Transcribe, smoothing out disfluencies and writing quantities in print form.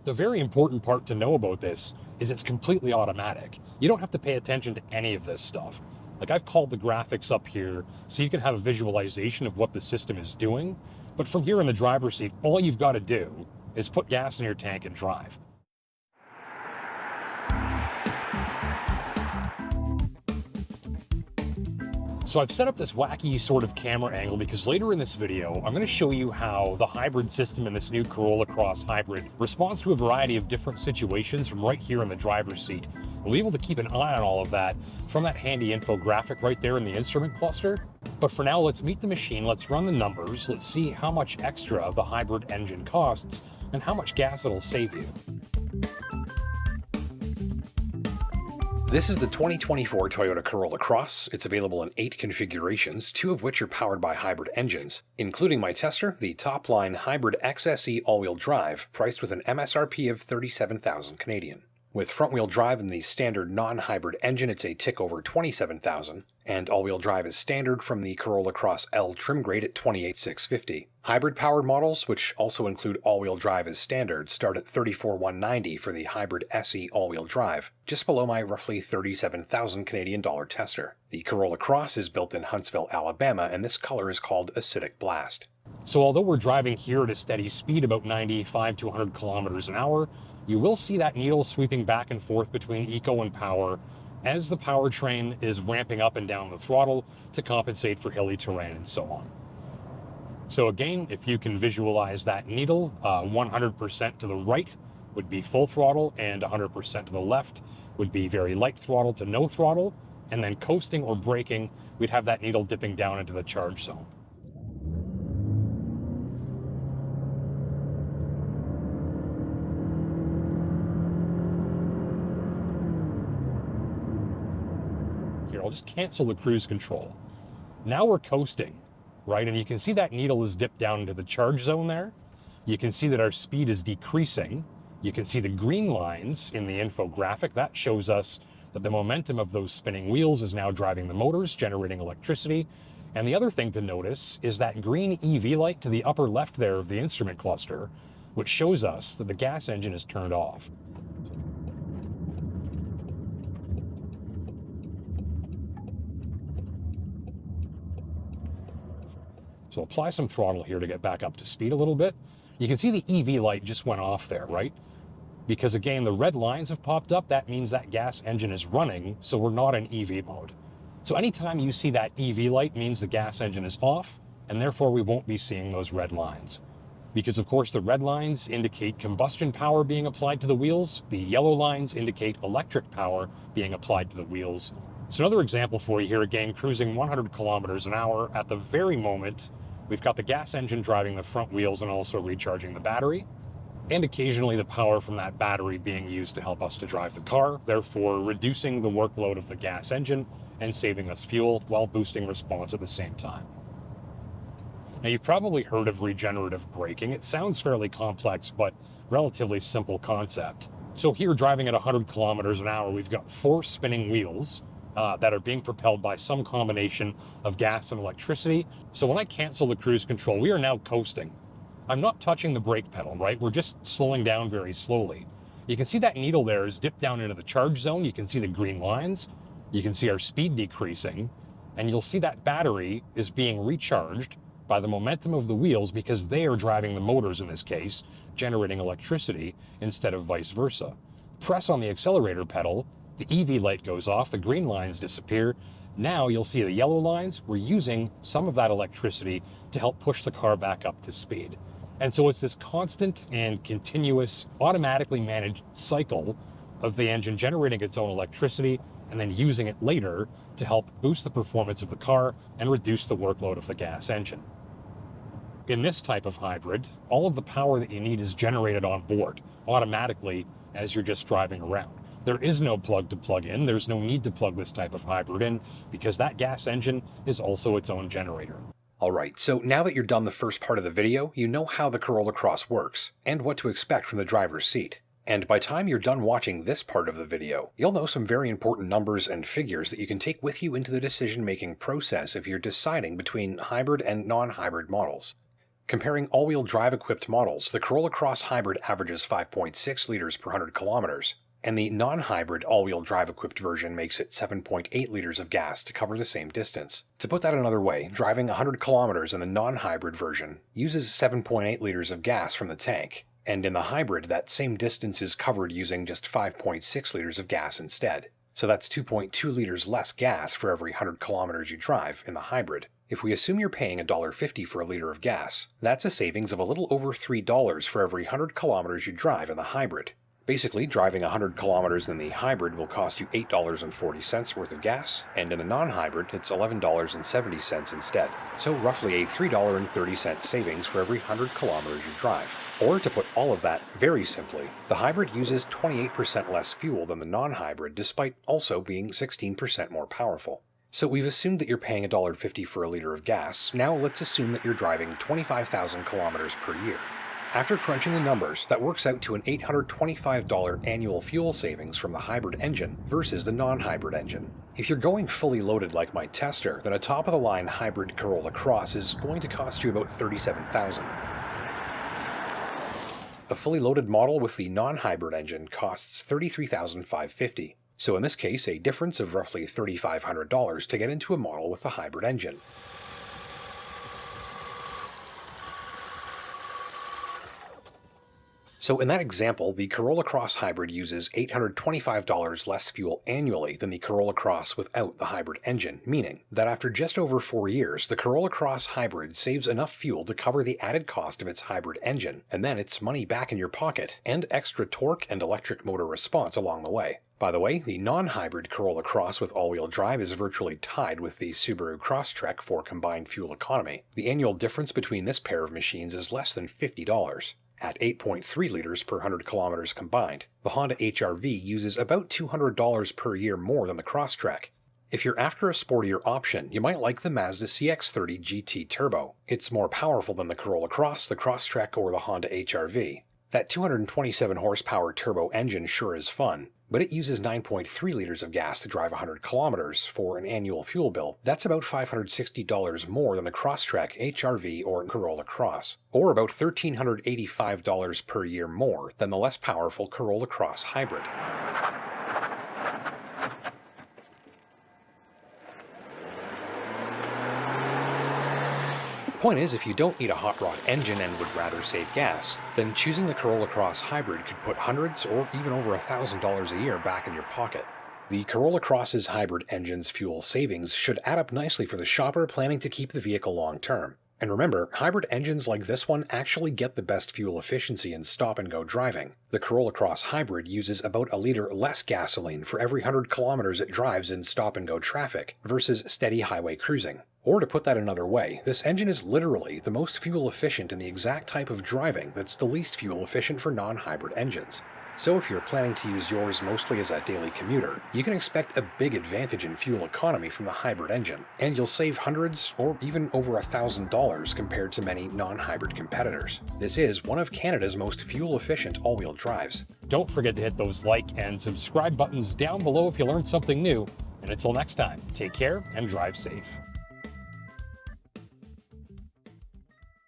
The very important part to know about this is it's completely automatic. You don't have to pay attention to any of this stuff. Like, I've called the graphics up here so you can have a visualization of what the system is doing. But from here in the driver's seat, all you've got to do is put gas in your tank and drive. So I've set up this wacky sort of camera angle because later in this video, I'm going to show you how the hybrid system in this new Corolla Cross Hybrid responds to a variety of different situations from right here in the driver's seat. We'll be able to keep an eye on all of that from that handy infographic right there in the instrument cluster. But for now, let's meet the machine, let's run the numbers, let's see how much extra the hybrid engine costs and how much gas it'll save you. This is the 2024 Toyota Corolla Cross. It's available in 8 configurations, 2 of which are powered by hybrid engines, including my tester, the top-line Hybrid XSE all-wheel drive, priced with an MSRP of 37,000 Canadian. With front-wheel drive and the standard non-hybrid engine, it's a tick over 27,000, and all-wheel drive is standard from the Corolla Cross L trim grade at 28,650. Hybrid-powered models, which also include all-wheel drive as standard, start at 34,190 for the Hybrid SE all-wheel drive, just below my roughly 37,000 Canadian dollar tester. The Corolla Cross is built in Huntsville, Alabama, and this color is called Acidic Blast. So although we're driving here at a steady speed, about 95 to 100 kilometers an hour, you will see that needle sweeping back and forth between eco and power as the powertrain is ramping up and down the throttle to compensate for hilly terrain and so on. So again, if you can visualize that needle, 100% to the right would be full throttle and 100% to the left would be very light throttle to no throttle, and then coasting or braking, we'd have that needle dipping down into the charge zone. Here, I'll just cancel the cruise control. Now we're coasting, right? And you can see that needle is dipped down into the charge zone there. You can see that our speed is decreasing. You can see the green lines in the infographic. That shows us that the momentum of those spinning wheels is now driving the motors, generating electricity. And the other thing to notice is that green EV light to the upper left there of the instrument cluster, which shows us that the gas engine is turned off. So apply some throttle here to get back up to speed a little bit. You can see the EV light just went off there, right? Because again, the red lines have popped up. That means that gas engine is running, so we're not in EV mode. So anytime you see that EV light means the gas engine is off, and therefore we won't be seeing those red lines. Because of course the red lines indicate combustion power being applied to the wheels. The yellow lines indicate electric power being applied to the wheels. So another example for you here, again, cruising 100 kilometers an hour at the very moment. We've got the gas engine driving the front wheels and also recharging the battery, and occasionally the power from that battery being used to help us to drive the car, therefore reducing the workload of the gas engine and saving us fuel while boosting response at the same time. Now, you've probably heard of regenerative braking. It sounds fairly complex, but relatively simple concept. So here, driving at 100 kilometers an hour, we've got 4 spinning wheels that are being propelled by some combination of gas and electricity. So when I cancel the cruise control, we are now coasting. I'm not touching the brake pedal, right? We're just slowing down very slowly. You can see that needle there is dipped down into the charge zone. You can see the green lines. You can see our speed decreasing, and you'll see that battery is being recharged by the momentum of the wheels because they are driving the motors in this case, generating electricity instead of vice versa. Press on the accelerator pedal, the EV light goes off, the green lines disappear. Now you'll see the yellow lines. We're using some of that electricity to help push the car back up to speed. And so it's this constant and continuous, automatically managed cycle of the engine generating its own electricity and then using it later to help boost the performance of the car and reduce the workload of the gas engine. In this type of hybrid, all of the power that you need is generated on board automatically as you're just driving around. There is no plug to plug in. There's no need to plug this type of hybrid in because that gas engine is also its own generator. Alright, so now that you're done the first part of the video, you know how the Corolla Cross works and what to expect from the driver's seat. And by the time you're done watching this part of the video, you'll know some very important numbers and figures that you can take with you into the decision-making process if you're deciding between hybrid and non-hybrid models. Comparing all-wheel drive equipped models, the Corolla Cross Hybrid averages 5.6 liters per 100 kilometers, and the non-hybrid all-wheel drive equipped version makes it 7.8 liters of gas to cover the same distance. To put that another way, driving 100 kilometers in the non-hybrid version uses 7.8 liters of gas from the tank, and in the hybrid that same distance is covered using just 5.6 liters of gas instead. So that's 2.2 liters less gas for every 100 kilometers you drive in the hybrid. If we assume you're paying $1.50 for a liter of gas, that's a savings of a little over $3 for every 100 kilometers you drive in the hybrid. Basically, driving 100 kilometers in the hybrid will cost you $8.40 worth of gas, and in the non-hybrid, it's $11.70 instead. So roughly a $3.30 savings for every 100 kilometers you drive. Or to put all of that very simply, the hybrid uses 28% less fuel than the non-hybrid, despite also being 16% more powerful. So we've assumed that you're paying $1.50 for a liter of gas. Now let's assume that you're driving 25,000 kilometers per year. After crunching the numbers, that works out to an $825 annual fuel savings from the hybrid engine versus the non-hybrid engine. If you're going fully loaded like my tester, then a top-of-the-line hybrid Corolla Cross is going to cost you about $37,000. A fully loaded model with the non-hybrid engine costs $33,550. So in this case, a difference of roughly $3,500 to get into a model with a hybrid engine. So in that example, the Corolla Cross Hybrid uses $825 less fuel annually than the Corolla Cross without the hybrid engine, meaning that after just over 4 years, the Corolla Cross Hybrid saves enough fuel to cover the added cost of its hybrid engine, and then it's money back in your pocket, and extra torque and electric motor response along the way. By the way, the non-hybrid Corolla Cross with all-wheel drive is virtually tied with the Subaru Crosstrek for combined fuel economy. The annual difference between this pair of machines is less than $50. At 8.3 liters per 100 kilometers combined, the Honda HR-V uses about $200 per year more than the Crosstrek. If you're after a sportier option, you might like the Mazda CX-30 GT Turbo. It's more powerful than the Corolla Cross, the Crosstrek, or the Honda HR-V. That 227 horsepower turbo engine sure is fun, but it uses 9.3 liters of gas to drive 100 kilometers for an annual fuel bill. That's about $560 more than the Crosstrek, HR-V, or Corolla Cross, or about $1,385 per year more than the less powerful Corolla Cross Hybrid. Point is, if you don't need a hot rod engine and would rather save gas, then choosing the Corolla Cross Hybrid could put hundreds or even over $1,000 a year back in your pocket. The Corolla Cross's hybrid engine's fuel savings should add up nicely for the shopper planning to keep the vehicle long term. And remember, hybrid engines like this one actually get the best fuel efficiency in stop-and-go driving. The Corolla Cross Hybrid uses about a liter less gasoline for every 100 kilometers it drives in stop-and-go traffic versus steady highway cruising. Or to put that another way, this engine is literally the most fuel efficient in the exact type of driving that's the least fuel efficient for non-hybrid engines. So if you're planning to use yours mostly as a daily commuter, you can expect a big advantage in fuel economy from the hybrid engine, and you'll save hundreds or even over $1,000 compared to many non-hybrid competitors. This is one of Canada's most fuel-efficient all-wheel drives. Don't forget to hit those like and subscribe buttons down below if you learned something new. And until next time, take care and drive safe.